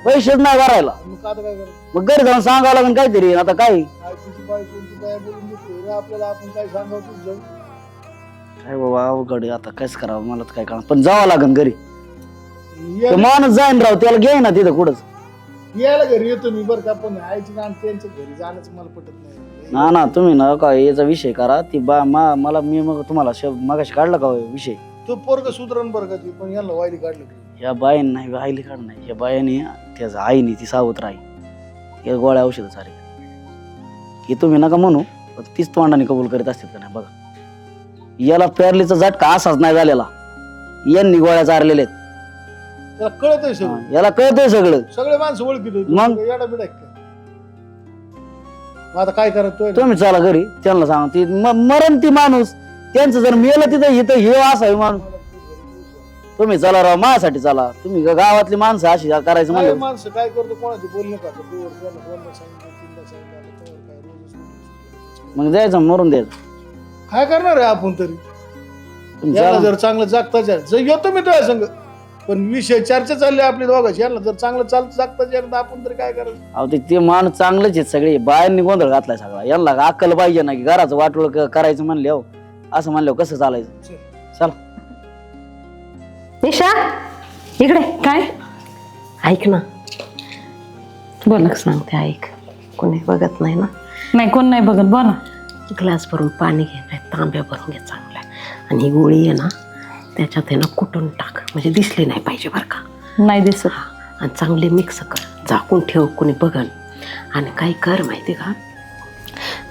Speaker 6: पैसेच नाही भरायला
Speaker 7: मग आता काय करायचं
Speaker 6: मग घरी जाऊन सांगावं लागेल काहीतरी आता काय
Speaker 7: काय तुझी बायको तुझी बाया बोलून देतो रे आपल्याला आपण काय सांगावं तुझं जाऊन
Speaker 6: काय बाबा अवघड आहे आता कायच करावं मला तर काय कळणार पण जावं लागेल घरी
Speaker 7: ये-
Speaker 6: तो माणूस जाईन राव त्याला घे ना तिथं कुठंच
Speaker 7: यायला घरी येतो मी बरं का पण आईची गाण त्यांच्या घरी जाणंच मला पटत नाही
Speaker 6: ना ना तुम्ही ना काय याचा विषय करा ती मला मी मग तुम्हाला मगाशी काढला का विषय
Speaker 7: तो पोरग सुधरण बरं का ती पण याला वायली काढलं की.
Speaker 6: या बाईन नाही आईली काढ नाही या बायाने त्याचा आईने ती सावत्र आई या गोळ्या औषधं सारे हे तुम्ही नका म्हणू पण तीच तोंडाने कबूल करीत असतील का नाही बघा याला पॅरलीचा झटका असाच नाही झालेला यांनी गोळ्या चारलेल्या आहेत
Speaker 7: त्याला कळत आहे सगळं
Speaker 6: हा, याला कळतंय सगळं
Speaker 7: सगळे माणसं ओळखीत होते.
Speaker 6: मग?
Speaker 7: येडा बिडा आहे का? मग आता काय करत
Speaker 6: तुम्ही चला घरी त्यांना सांगा ती मरण ती माणूस त्यांचं जर मेलं तिथं इथं हे असावी माणूस तुम्ही चला राव माझ्यासाठी चला तुम्ही गावातली माणसं अशी करायचं
Speaker 7: काय
Speaker 6: म्हणलं
Speaker 7: माणसं काय करतो कोणाचे बोलणं का बोलणं सांगितलं तीनदा सांगितलं आता काय रोजच बोलणं.
Speaker 6: मग जायचं मरून द्यायचं
Speaker 7: काय करणार आहे आपण तरी
Speaker 6: तुम्ही
Speaker 7: याला
Speaker 6: चला.
Speaker 7: जर चांगलं जागता येतो मी तुझ्या संग पण विषय चर्चा चालली आपली दोघांची याला जर चांगलं चालतं जागता येणार आपण तरी काय करायचं
Speaker 6: अहो ते माणूस चांगलेच आहेत सगळे बायांनी गोंधळ घातलाय सगळा यांना अक्कल पाहिजे ना की घराचं वाटोळ करायचं म्हणले हो असं म्हणल्यावर कसं चालायचं चला
Speaker 1: निशा इकडे
Speaker 2: काय
Speaker 1: ऐक ना
Speaker 2: बोला
Speaker 1: सांगते ऐक कोणी बघत नाही ना
Speaker 2: नाही कोण नाही बघत बोला
Speaker 1: ग्लास भरून पाणी घे, नाही तांब्या भरून घे चांगला, आणि ही गोळी आहे ना त्याच्यात आहे ना कुटून टाक, म्हणजे दिसली नाही पाहिजे बरं का.
Speaker 2: नाही दिसत.
Speaker 1: आणि चांगले मिक्स कर, झाकून ठेव, कोणी बघन. आणि काय कर माहिती का,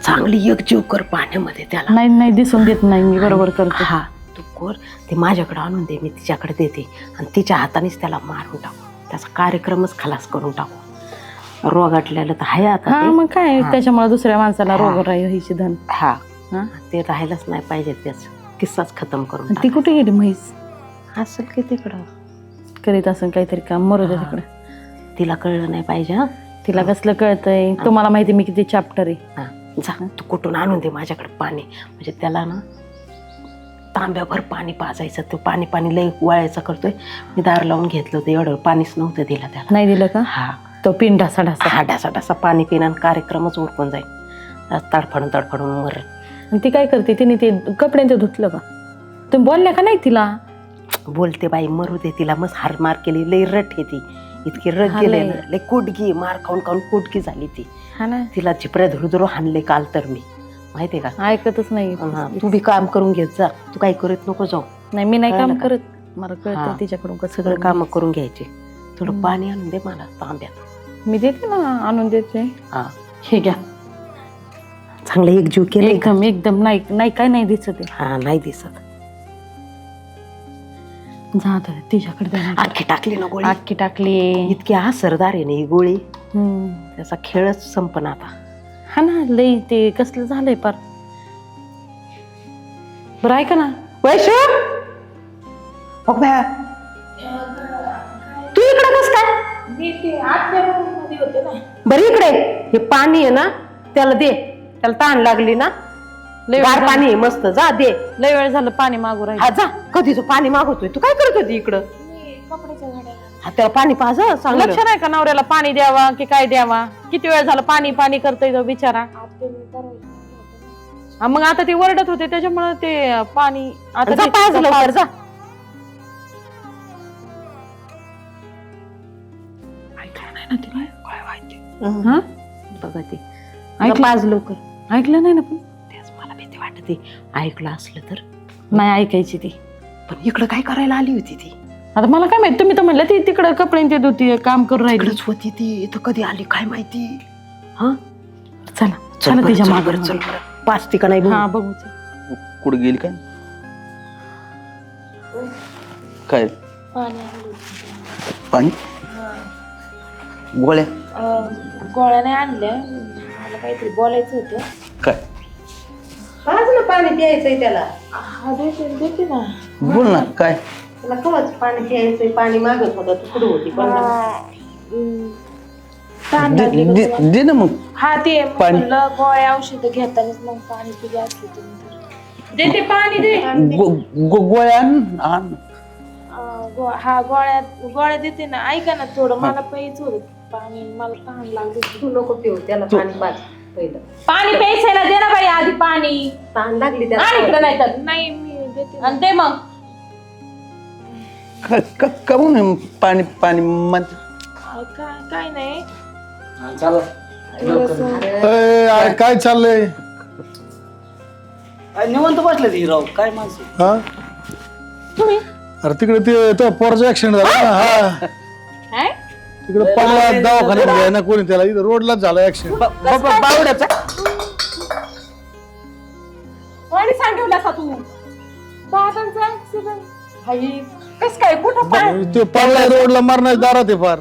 Speaker 1: चांगली एकजीव कर पाण्यामध्ये त्याला.
Speaker 2: नाही नाही दिसून देत नाही मी, बरोबर करते.
Speaker 1: हा तू कर, ते माझ्याकडे आणून दे, मी तिच्याकडे देते आणि तिच्या हातानेच त्याला मारून टाकू, त्याचा कार्यक्रमच खलास करून टाकू. रोगाटलेलं तर आहे आता
Speaker 2: हा
Speaker 1: ते.
Speaker 2: मग काय,
Speaker 1: हा.
Speaker 2: त्याच्यामुळे दुसऱ्या माणसाला
Speaker 1: हा.
Speaker 2: रोग राहायची धन.
Speaker 1: हा
Speaker 2: हा?
Speaker 1: ते राहायलाच नाही पाहिजे, त्याच किस्साच खतम करून
Speaker 2: आणि ती कुठे गेली म्हैस?
Speaker 1: टाक. असेल की तिकडं
Speaker 2: करीत असं काहीतरी काम, मरू दे
Speaker 1: हा.
Speaker 2: तिकडे.
Speaker 1: तिला कळलं नाही पाहिजे. हा
Speaker 2: तिला कसलं कळतंय, तुम्हाला माहिती मी किती चॅप्टर आहे.
Speaker 1: हा जा, तू कुठून आणून दे माझ्याकडे पाणी, म्हणजे त्याला ना तांब्याभर पाणी पाजायचं. तो पाणी पाणी लई वाळायचं करतोय. मी दार लावून घेतलं होतं, एवढं पाणीच नव्हतं दिला त्याला.
Speaker 2: नाही दिलं का?
Speaker 1: हा
Speaker 2: तो पिन ढासा ढासा.
Speaker 1: हा ढासा ढासा पाणी पिणं आणि कार्यक्रमच उरकून जाईल. तडफडून मर.
Speaker 2: आणि ती काय करते, तिने ते कपडे ते धुतलं का? तुम्ही बोलल्या का नाही तिला?
Speaker 1: बोलते बाई, मरू दे तिला. मस्त हार मार केली, लई रट आहे ती, इतकी रट
Speaker 2: हा,
Speaker 1: गेले
Speaker 2: लई.
Speaker 1: ना, लई कुटगी, मार खाऊन खाऊन कुटगी झाली ती.
Speaker 2: हा ना,
Speaker 1: तिला झिपऱ्या धुरू हाणले काल तर मी, माहितीये का.
Speaker 2: ऐकतच नाही.
Speaker 1: हा, तू बी काम करून घेत जा, तू काही करत नको जाऊ.
Speaker 2: नाही मी नाही काम
Speaker 1: कळलं का?
Speaker 2: करत, मला
Speaker 1: हा.
Speaker 2: कळतं तिच्याकडून कसं
Speaker 1: सगळं
Speaker 2: करणं.
Speaker 1: काम करून घ्यायचे. थोडं
Speaker 2: हम्म.
Speaker 1: पाणी आणून दे मला तांब्यात.
Speaker 2: मी देते ना, आणून देते.
Speaker 1: हा
Speaker 2: हे घ्या.
Speaker 1: चांगलं एकजीव केले का.
Speaker 2: एकदम एकदम नाही नाही, काय नाही दिसत आहे.
Speaker 1: हा नाही दिसत.
Speaker 2: जा आता तिच्याकडे द्या.
Speaker 1: अख्खी टाकली ना गोळी,
Speaker 2: अख्खी टाकली.
Speaker 1: इतकी असरदार आहे ना ही गोळी,
Speaker 2: हम्म.
Speaker 1: त्याचा खेळच संपन आता.
Speaker 2: हा ना, लई ते कसलं झालंय पार. बरं ऐका ना,
Speaker 1: वैशू, अगं बाया, तू इकडे कस काय. बरं इकडे, हे पाणी आहे ना त्याला दे, त्याला ताण लागली ना,
Speaker 2: लय
Speaker 1: गार
Speaker 2: वेळ
Speaker 1: पाणी आहे मस्त, जा दे.
Speaker 2: लय वेळ झालं पाणी मागू राहील.
Speaker 1: हा जा, कधी तू पाणी मागवतोय, तू काय करत होती इकडं. हा त्याला पाणी पाज हं, चांगलं.
Speaker 2: लक्ष नाही का नवऱ्याला पाणी द्यावा की काय द्यावा? किती वेळ झालं पाणी पाणी करतोय तो बिचारा. हा, मग आता ते वरडत होते त्याच्यामुळे ते पाणी आता
Speaker 1: जा
Speaker 2: ते-
Speaker 1: पाज लवकर जा.
Speaker 2: ऐकलं नाही ना तिला?
Speaker 1: हा? बघा ते
Speaker 2: ऐकलं?
Speaker 1: पाज लवकर.
Speaker 2: ऐकलं नाही ना, पण
Speaker 1: तेच मला भीती वाटते, ऐकलं असलं तर.
Speaker 2: नाही ऐकायची ती.
Speaker 1: पण इकडं काय करायला आली होती ती.
Speaker 2: आता मला काय माहिती, तुम्ही तर म्हणलं ती तिकडं कपडे ते धुती काम करून राहिली.
Speaker 1: इकडंच होती ती, इथं कधी आली काय माहिती. हा
Speaker 2: चला
Speaker 1: चल
Speaker 2: चला
Speaker 1: बरं,
Speaker 2: तिच्या
Speaker 1: चल
Speaker 2: मागे
Speaker 1: बरं, चल बरं. पाच ती का नाही बघू.
Speaker 2: हा बघू चल.
Speaker 5: कुठे गेली काय? काय पाणी गोळ्या
Speaker 3: गोळ्या नाही आणल्या, मला काहीतरी बोलायचं होतं.
Speaker 5: काय
Speaker 1: पाज ना, पाणी प्यायचंय त्याला.
Speaker 3: हा देते ना.
Speaker 5: बोल ना काय?
Speaker 1: त्याला कवच पाणी प्यायचंय, पाणी मागत होता, तू कुठं होती पण.
Speaker 3: तहान लागली का तुला?
Speaker 5: दे ना मग.
Speaker 3: हा ते मग
Speaker 5: पाणी.
Speaker 3: म्हणलं गोळ्या औषधं घेतानाच मग पाणी पिले असले तुम्ही तर. देते पाणी दे.
Speaker 5: गोळ्या आण.
Speaker 3: हा गोळ्या देते ना. ऐका ना थोडं, मला प्यायचं होतं पाणी, मला तहान लागली.
Speaker 1: तू नको पिऊ, त्याला पाणी पाज पहिलं.
Speaker 2: पाणी प्यायचंय ना, दे ना बाई आधी पाणी.
Speaker 1: ताण लागली
Speaker 2: आणि
Speaker 1: त्याला.
Speaker 2: इकडं नाही तर
Speaker 3: नाही मी देते ना.
Speaker 2: आणि ते मग
Speaker 5: काऊन पाणी पाणी म्हणते?
Speaker 3: काय नाही.
Speaker 7: अरे काय चाललंय.
Speaker 6: निवंत बसले ती राव, काय माणसं.
Speaker 7: हा अरे तिकडे ते पोरचा ऍक्सिडेंट झाला ना. हा
Speaker 2: काय?
Speaker 7: तिकडे पडला, दवाखान्यात घ्याय ना कोणी त्याला, इथं रोडलाच झाला ऍक्सिडेंट.
Speaker 5: बावड्याचा
Speaker 2: पाणी सांगितलं का तू?
Speaker 3: दादांचा ऍक्सिडेंट.
Speaker 2: भाई कस काय, कुठं पाय?
Speaker 7: ते पडला रोडला, मरणाच्या दारात आहे फार.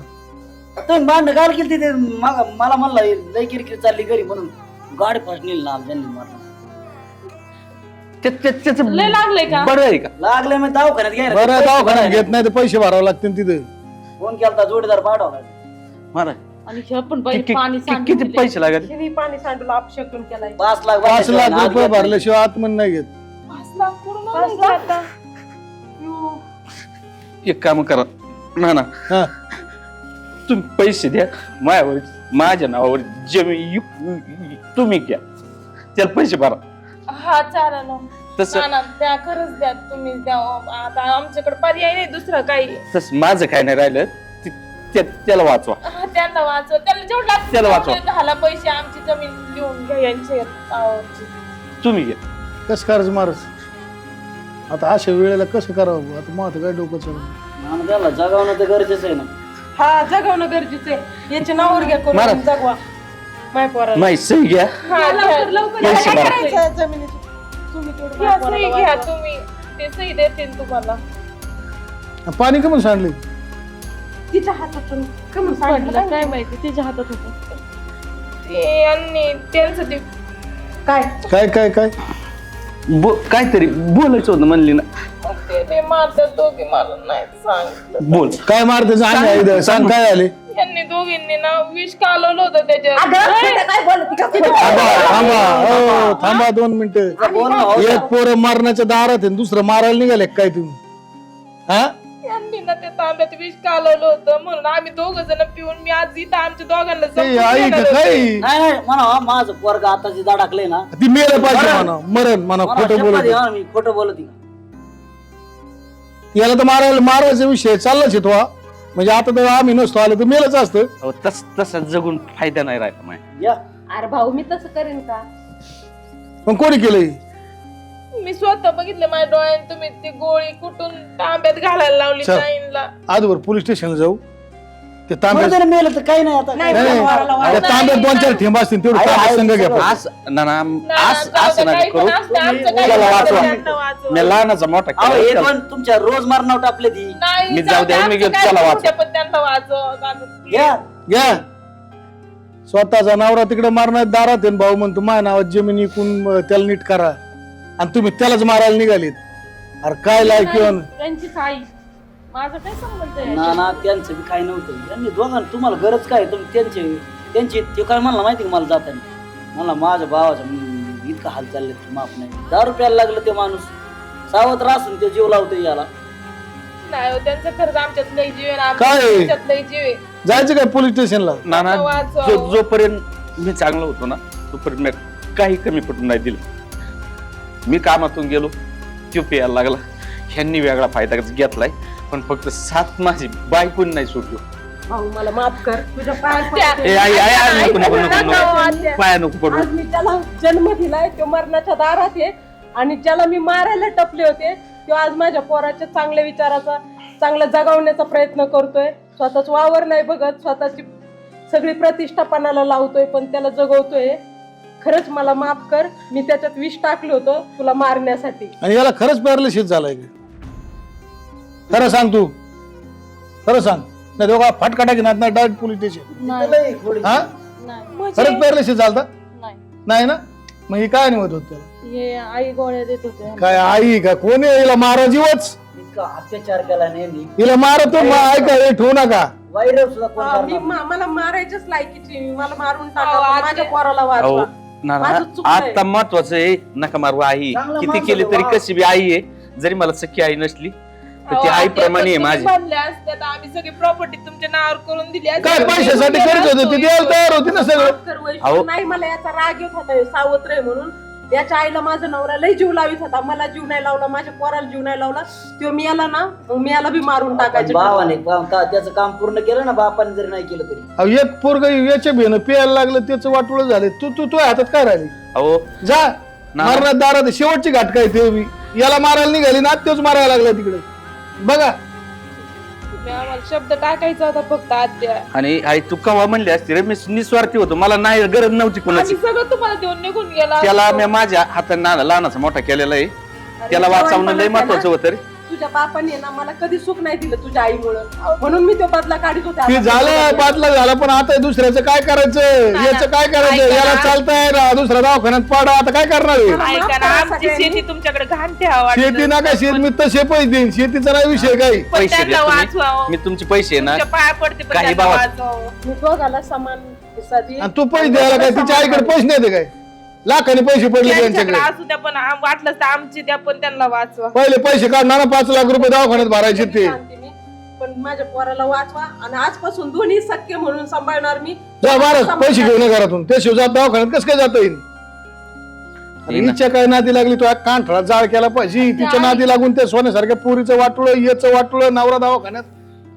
Speaker 6: तुम्ही भांडण काल केली ते मला म्हणला लय किरकिर चालली घरी म्हणून गाडी फास्ट नेली ना त्यांनी मारलं.
Speaker 5: त्याच
Speaker 2: लय लागलंय का?
Speaker 5: बरं आहे का?
Speaker 6: लागले मी दवाखान्यात घ्यायला.
Speaker 7: बरं दवाखान्यात घेत नाही तर पैसे भरावे लागतील तिथे.
Speaker 6: फोन केला जोडीदार पाठवला.
Speaker 5: मला
Speaker 2: आणि हे पण बाई पाणी
Speaker 5: किती पैसे लागले?
Speaker 1: हिने पाणी सांडलं, अपशकून केलाय.
Speaker 6: 5 लाख
Speaker 7: 5 लाख रुपये भरल्याशिवाय आतमध्ये नाही घेत.
Speaker 3: 5 लाख पूर्ण आणायचे आता.
Speaker 5: एक काम करा ना ना,
Speaker 7: हा
Speaker 5: तुम्ही पैसे द्या माझ्यावर, माझ्या नावावर जमीन तुम्ही घ्या, त्याला पैसे भरा.
Speaker 3: हा चालेल ना.
Speaker 5: तसं
Speaker 3: ना, द्या, खरंच द्या, तुम्ही द्या. आता आमच्याकडे पर्याय नाही दुसरं काही.
Speaker 5: तसं माझं काय नाही राहिलं, त्याला वाचवा.
Speaker 3: हा, त्यांना वाचवा, त्याला जेवढं लागतं
Speaker 5: त्याला वाचवा.
Speaker 3: तेवढं घाला पैसे, आमची जमीन लिहून घ्या यांच्या नावावरची.
Speaker 5: तुम्ही घ्या.
Speaker 7: कस कर्ज मारस आता अशा वेळेला कसं करावं आता माझं काय डोकं चालू
Speaker 6: त्याला जगावणं तर गरजेचं आहे ना.
Speaker 1: हा जगवणं गरजेचं आहे. याच्या नावावर घ्या
Speaker 7: मारा.
Speaker 1: करून जगवा माय पोराला.
Speaker 5: नाही सही घ्या.
Speaker 3: हा, घ्या.
Speaker 5: पैसे
Speaker 1: काय
Speaker 5: भरा.
Speaker 1: करायचं जमिनीची? तुम्ही तेवढं
Speaker 3: घ्या,
Speaker 1: माय
Speaker 3: सही
Speaker 1: पोराला
Speaker 3: घ्या
Speaker 1: वाचवा.
Speaker 3: तुम्ही. ते सही देतील तुम्हाला.
Speaker 7: पाणी कमून सांडले
Speaker 1: तिच्या हातातून कमी सांगितलं
Speaker 2: काय माहिती तिच्या हातात होतं.
Speaker 3: ते यांनी त्यांचं ते
Speaker 1: काय
Speaker 7: काय काय काय
Speaker 5: काहीतरी बोलायचं होतं म्हणली ना.
Speaker 3: ते मारतात दोघे मला नाही सांगितलं.
Speaker 5: बोल.
Speaker 7: काय मारते सांग काय आले
Speaker 3: यांनी दोघींनी ना विष कालवलं होतं त्याच्यात.
Speaker 1: अगं, खोटं काय बोलत का तू?
Speaker 7: थांबा 2 मिनिटं. एक पोरं मारण्याच्या दारात आहे दुसरं मारायला निघाले काय तुम्ही हा
Speaker 3: यांनी ना ते तांब्यात विष कालवलं होतं म्हणून आम्ही दोघ जण पिऊन मी आज इथं आमच्या दोघांना
Speaker 7: ते
Speaker 3: संपून
Speaker 7: आई
Speaker 3: देणार
Speaker 7: का
Speaker 3: होते.
Speaker 7: काय
Speaker 6: नाही म्हणा माझं पोरग आता जे दाडाकलंय ना
Speaker 7: ती मेलं पाहिजे म्हणा मरण म्हणा खोटं बोलत
Speaker 6: मी खोटं बोलत
Speaker 7: याला तर मारायचा विषय चाललाच आहे तो हा. म्हणजे आता तर आम्ही नसतो आलो तर मेलच असतं
Speaker 5: अहो, तसं जगून फायदा नाही राहिला माय.
Speaker 6: या
Speaker 1: अरे भाऊ मी तसं करेन का?
Speaker 7: पण कोणी केलंय
Speaker 3: मी स्वतः बघितलं माझ्या डोळ्याने तुम्ही ती गोळी कुठून तांब्यात घालायला लावली
Speaker 7: चल.
Speaker 3: ताईंला.
Speaker 7: आजवर पोलीस स्टेशनला जाऊ ते तांब्यात
Speaker 6: बरं मेलं तर काही नाही आता
Speaker 1: नाही,
Speaker 7: नाही,
Speaker 1: नाही,
Speaker 7: नाही.
Speaker 1: पोराला
Speaker 7: त्या तांब्यात 2-4 ठेंब असतील तेवढे
Speaker 6: आहे,
Speaker 7: तांब्यात
Speaker 6: आहे,
Speaker 7: संघ घ्या
Speaker 6: सगळं.
Speaker 7: फक्त.
Speaker 5: असं ना ना
Speaker 3: नाही,
Speaker 5: असं
Speaker 3: जाऊ
Speaker 5: असं
Speaker 3: दे,
Speaker 5: नका
Speaker 3: काही
Speaker 5: करू.
Speaker 3: पण असू दे, आमचं काही
Speaker 5: त्याला
Speaker 3: पण
Speaker 5: वाचवा.
Speaker 3: त्यांना वाचवा.
Speaker 5: मी लहानाचा मोठा
Speaker 6: अहो, हे
Speaker 5: केला.
Speaker 6: पण तुमच्या रोज मारणाव टापले ती
Speaker 3: नाही,
Speaker 5: मी
Speaker 3: जाऊ
Speaker 5: जाऊ
Speaker 3: दे,
Speaker 5: द्या, मी
Speaker 3: आमचं
Speaker 5: घेतो,
Speaker 3: काही
Speaker 5: चला
Speaker 3: पण
Speaker 5: वाचवा.
Speaker 3: होऊ दे, पण त्यांना वाचव.
Speaker 6: घ्या
Speaker 7: घ्या स्वतःचा नवरा तिकडे मारणार दारात आहे न भाऊ म्हणतो माझ्या नावात जमीन विकून त्याला नीट करा आणि तुम्ही त्यालाच मारायला निघालीत अरे काय लायकी
Speaker 2: त्यांची आई माझं काय संबंध आहे?
Speaker 6: ना ना त्यांचं बी काही नव्हतं त्यांनी दोघांना तुम्हाला गरज काय तुम्ही त्यांची ते काय म्हणला माहिती का मला जाताना मला माझ्या भावाचा इतका हाल चालले की माफ नाही 10 रुपयाला लागलं ते माणूस सावत्र असून ते जीव लावतो याला
Speaker 3: नाही हो, त्यांचं खरंच आमच्यात लई जीव आहे,
Speaker 7: काय?
Speaker 3: आमच्यात लई जीव आहे.
Speaker 7: जायचं काय पोलीस स्टेशनला
Speaker 5: ना ना
Speaker 3: वाचवा.
Speaker 5: जोपर्यंत मी चांगला होतो ना तोपर्यंत मी काही कमी पडून नाही दिलं. मी कामातून गेलो तो प्यायला लागला. ह्यांनी वेगळा फायदा घेतलाय पण फक्त साथ माझी बायकोनी नाही सोडलो.
Speaker 1: भाऊ मला माफ कर तुझ्या पाया
Speaker 3: त्या-
Speaker 1: पडते.
Speaker 5: ए आई आई आई, नको नको नको
Speaker 3: नका
Speaker 5: नको
Speaker 3: वाचवा.
Speaker 5: पाया नको पडू.
Speaker 1: आज मी त्याला जन्म दिलाय तो मरणाच्या दारात आहे आणि ज्याला मी मारायला टपले होते तो आज माझ्या पोराच्या चांगल्या विचाराचा चांगला जगावण्याचा प्रयत्न करतोय. स्वतःच वावर नाही बघत स्वतःची सगळी प्रतिष्ठा पणाला लावतोय पण त्याला जगवतोय. खरंच मला माफ कर मी त्याच्यात विष टाकलं होतं तुला मारण्यासाठी.
Speaker 7: आणि याला खरंच पॅरालिसिस झालाय का खरं सांग तू खरं सांग नाही दोघा फटका टाकीनात ना डायरेक्ट पोलीस स्टेशन हा खरंच पॅरालिसिस झालता नाही ना मग ही काय निवत होत त्याला
Speaker 2: हे आई गोळ्या देत होते.
Speaker 7: काय आई का कोणी हिला मारा जीवच
Speaker 6: इतका अत्याचार केला नेहमी
Speaker 7: हिला मारतो ऐका हे ठेवू नका
Speaker 6: वायरस सुद्धा कोण
Speaker 1: हा,
Speaker 6: करणार?
Speaker 1: मला मारायच्याच लायकीची मला मारून
Speaker 3: अहो,
Speaker 1: टाका
Speaker 3: आज
Speaker 1: माझ्या
Speaker 3: ते-
Speaker 1: पोराला
Speaker 5: अहो
Speaker 1: वाचवा.
Speaker 5: ना
Speaker 1: माझं
Speaker 5: ना
Speaker 1: चुकलंय.
Speaker 5: आता महत्वाचं आहे नका मारू आई
Speaker 6: चांगलं
Speaker 5: किती
Speaker 6: माणूस
Speaker 5: केली
Speaker 6: आहे
Speaker 5: तरी
Speaker 6: बा.
Speaker 5: कशी बी आई आहे जरी मला सख्खी आई नसली तर ती
Speaker 3: अहो,
Speaker 5: आई
Speaker 3: आज ते
Speaker 5: प्रमाणे आहे
Speaker 3: पण
Speaker 5: माझी.
Speaker 3: तुम्ही म्हणल्या असत्या तर आम्ही सगळी प्रॉपर्टी तुमच्या नावावर करून दिली असती.
Speaker 7: काय पैशासाठी करत होते ती द्यायला तयार होती ना सगळं
Speaker 1: माफ कर वैष्णव.
Speaker 5: अहो.
Speaker 1: नाही मला याचा राग येत होता सावत्र आहे म्हणून याच्या आईला माझा नवरा लय जीव लावित होता मला जीव नाही लावला माझ्या पोराला जीव नाही लावला तो मी याला ना मग मी याला बी मारून
Speaker 6: पण
Speaker 1: टाकायचं
Speaker 6: भावाने त्याचं काम पूर्ण केलं ना बापाने जरी नाही केलं तरी
Speaker 7: अहो, एक पोरग याच्या भेन प्यायला लागलं त्याचं वाटोळ झालं तू तू तुझ्या हातात काय राहिली
Speaker 5: अहो
Speaker 7: जा
Speaker 5: ना.
Speaker 7: मारण्यात दारात शेवटची घाट काय ते बी. याला मारायला निघाली ना तोच मारायला लागला तिकडे बघा
Speaker 3: तुम्ही आम्हाला शब्द टाकायचा होता फक्त आत्या.
Speaker 5: आणि आई तू कवा म्हणली असती रे मी निस्वार्थी होतो मला नाही गरज नव्हती कोणाची.
Speaker 3: आम्ही सगळं तुम्हाला देऊन निघून गेला
Speaker 5: त्याला
Speaker 3: असतो.
Speaker 5: मी माझ्या हाताने लहानाचा मोठा केलेला आहे
Speaker 1: अरे,
Speaker 5: त्याला वाचवणं लय
Speaker 1: जवानपणात
Speaker 5: महत्वाचं होतं रे.
Speaker 1: तुझ्या बापाने ना मला कधी सुख नाही दिलं तुझ्या आईमुळं म्हणून मी तो बदला काढत होते
Speaker 7: ते झालं बातला झालं पण आता दुसऱ्याचं काय करायचं याचं काय करायचं
Speaker 3: ऐका
Speaker 7: याला
Speaker 3: ना.
Speaker 7: चालताय ना दुसऱ्या दवाखान्यात पाडा आता काय करणार आहे?
Speaker 1: माफ
Speaker 3: ऐका ना,
Speaker 1: करा
Speaker 3: आमची
Speaker 1: सगळ्यांनी.
Speaker 3: शेती तुमच्याकडे घाण ठेवा
Speaker 7: शेती ना काय शेत मी तसे पैसे देईन शेतीचा नाही विषय काही
Speaker 3: पण
Speaker 5: पैसे
Speaker 3: त्यांना
Speaker 5: द्या
Speaker 3: वाचवा.
Speaker 5: तुम्ही. मी तुमचे पैसे आहे ना
Speaker 3: तुमच्या पाया पडते पण
Speaker 5: काही
Speaker 3: त्यांना
Speaker 5: बाबा-
Speaker 3: वाचवा.
Speaker 1: मी दोघाला समान हिस्सा देईन.
Speaker 7: आणि तू पैसे द्यायला काय तिच्या आईकडे पैसे नाही दे काय लाखाने पैसे पडले
Speaker 3: त्यांच्याकडे
Speaker 7: त्यांच्याकडे
Speaker 3: असू द्या पण वाटलं तर आमची द्या पण त्यांना वाचवा.
Speaker 7: पहिले पैसे काढणार 5 लाख रुपये दवाखान्यात भरायचे ते
Speaker 1: शांती मी. पण माझ्या पोराला वाचवा आणि आजपासून दोन्ही सख्य म्हणून सांभाळणार मी
Speaker 7: जा महाराज पैसे घेऊन ये घरातून ते शिवजात दवाखान्यात कसं काय जाता येईल आणि हिच्या काय नादी लागली तो कांठळा जाळ केला पाहिजे तिच्या नादी लागून त्या सोन्यासारख्या पोरीचं वाटुळं याचं वाटुळं नवरा दवाखान्यात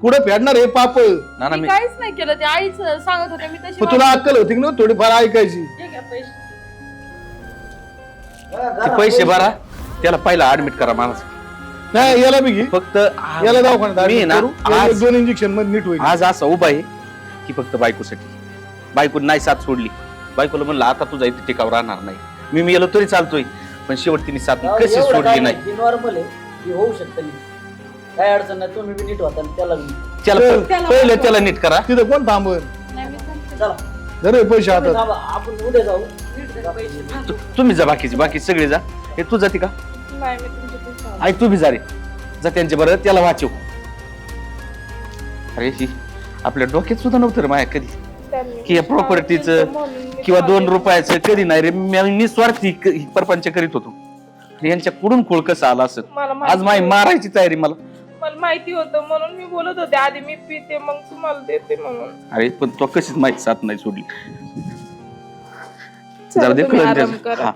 Speaker 7: कुठे फेडणार हे पाप
Speaker 5: ना ना
Speaker 2: मी
Speaker 5: मी
Speaker 2: काहीच नाही केलं ते आईच सांगत होते मी तशी
Speaker 7: पण तुला अक्कल होती की ना थोडीफार ऐकायची
Speaker 1: हे घ्या पैसे
Speaker 5: ते पैसे भरा, त्याला पहिला ऍडमिट करा माणूस.
Speaker 7: नाही याला बी घे,
Speaker 5: फक्त
Speaker 7: याला दवाखान्यात
Speaker 5: मी
Speaker 7: admit
Speaker 5: ना
Speaker 7: करू. याला
Speaker 5: आज
Speaker 7: 2 इंजेक्शन मध्ये नीट होईल.
Speaker 5: आज असा उभा आहे की फक्त बायकोसाठी. बायकोने नाही साथ सोडली. बायकोला म्हणलं आता तुझा इथे टिकाव राहणार नाही. मी मेलो तरी चालतोय, पण शेवट तिने साथ कशी सोडली नाही.
Speaker 6: नॉर्मल आहे की होऊ शकतं नाही, काय अडचण नाही. तुम्ही बी नीट होता त्याला बी.
Speaker 5: त्याला पहिलं त्याला नीट करा.
Speaker 7: तिथं कोण थांबल?
Speaker 6: चला
Speaker 7: जरे पैसे हातात.
Speaker 6: थांबा, आपण उद्या जाऊ.
Speaker 5: तुम्ही जा, बाकी सगळे जा. हे तू जाते का?
Speaker 3: नाही मी तुमच्या पेक्षा
Speaker 5: आई तू बी जा रे, जा त्यांच्या बरोबर, त्याला वाचव. अरे ही आपल्या डोक्यात सुद्धा नव्हतं रे माया कधी
Speaker 3: त्यांनी
Speaker 5: की या प्रॉपर्टीचं
Speaker 3: म्हणून मी
Speaker 5: किंवा 2
Speaker 3: तुम्हाला-
Speaker 5: रुपयाचं कधी नाही रे. मी स्वार्थी परपंच करीत होतो. यांच्या कुठून खोळ कसं आला असत.
Speaker 3: मला माहिती
Speaker 5: आज माई मारायची तयारी मला.
Speaker 3: मला माहिती होतं म्हणून मी बोलत होते आधी मी पिते मग तुम्हाला देते म्हणून.
Speaker 5: अरे पण तो कशीच माहिती साथ नाही सोडली.
Speaker 3: चला,
Speaker 5: जाऊ दे
Speaker 3: तुम्ही
Speaker 5: कळलं
Speaker 3: आराम
Speaker 5: त्याचं.
Speaker 3: करा.
Speaker 5: हा.